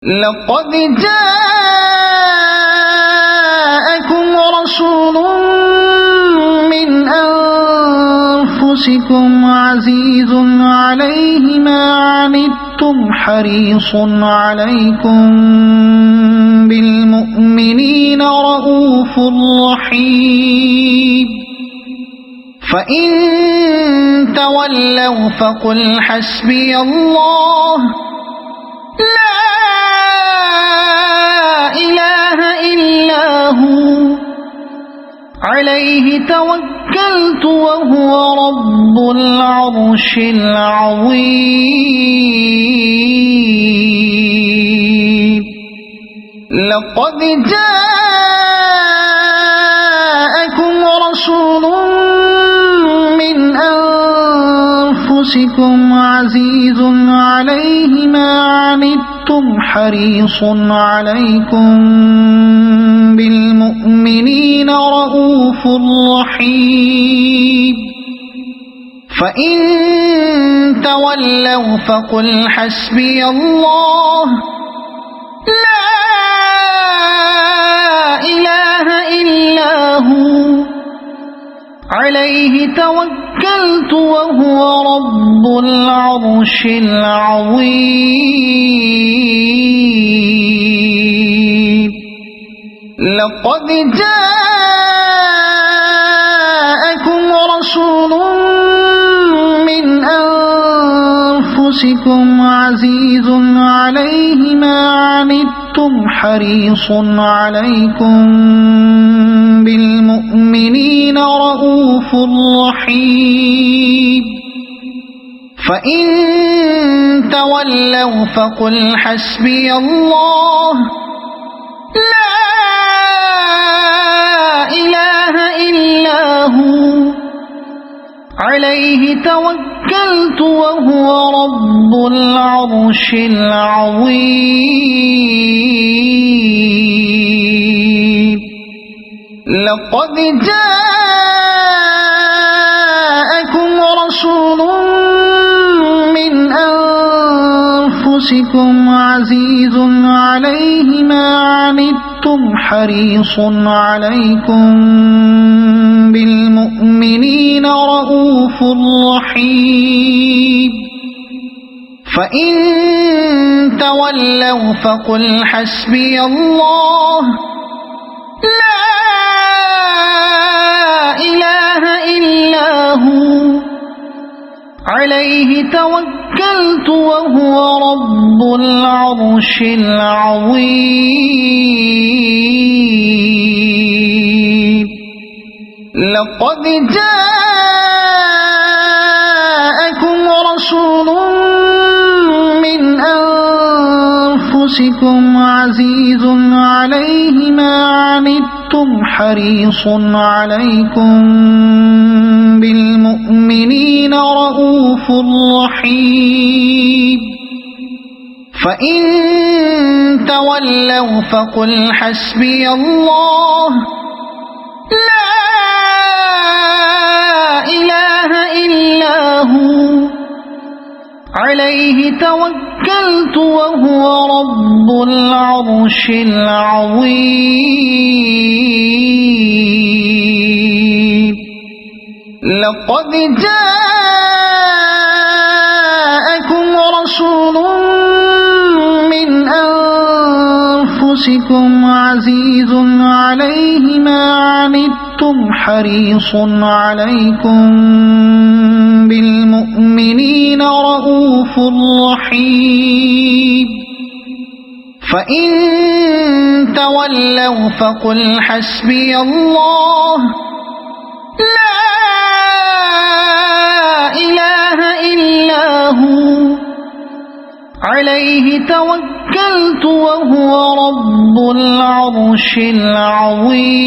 لقد جاءكم رسول من أنفسكم عزيز عليه ما عنتم حريص عليكم بالمؤمنين رؤوف رحيم فإن تولوا فقل حسبي الله لا إله إلا هو عليه توكلت وهو رب العرش العظيم لقد جاءكم رسول من أنفسكم عزيز عليه ما عنتم حريص عليكم بالمؤمنين رؤوف رحيم فإن تولوا فقل حسبي الله لا إله إلا هو عليه توكلت وهو رب العرش العظيم لقد جاءكم رسول من أنفسكم عزيز عليه ما عنتم حريص عليكم بالمؤمنين رؤوف رحيم فإن تولوا فقل حسبي الله لا إله إلا هو عليه توكلت وهو رب العرش العظيم لقد جاءكم رسول من أنفسكم عزيز عليه ما عنتم حريص عليكم بالمؤمنين رؤوف رحيم فإن تولوا فقل حسبي الله لا إله إلا هو عليه توكلت وهو رب العرش العظيم لقد جاءكم رسول من أنفسكم عزيز عليه ما عنتم حريص عليكم بالمؤمنين رؤوف رحيم فإن تولوا فقل حسبي الله لا إله إلا هو عليه توكلت وهو رب العرش العظيم لقد جاءكم رسول من أنفسكم عزيز عليه ما عنتم حريص عليكم بالمؤمنين رؤوف رحيم فإن تولوا فقل حسبي الله لا إله إلا هو عليه توكلت وهو رب العرش العظيم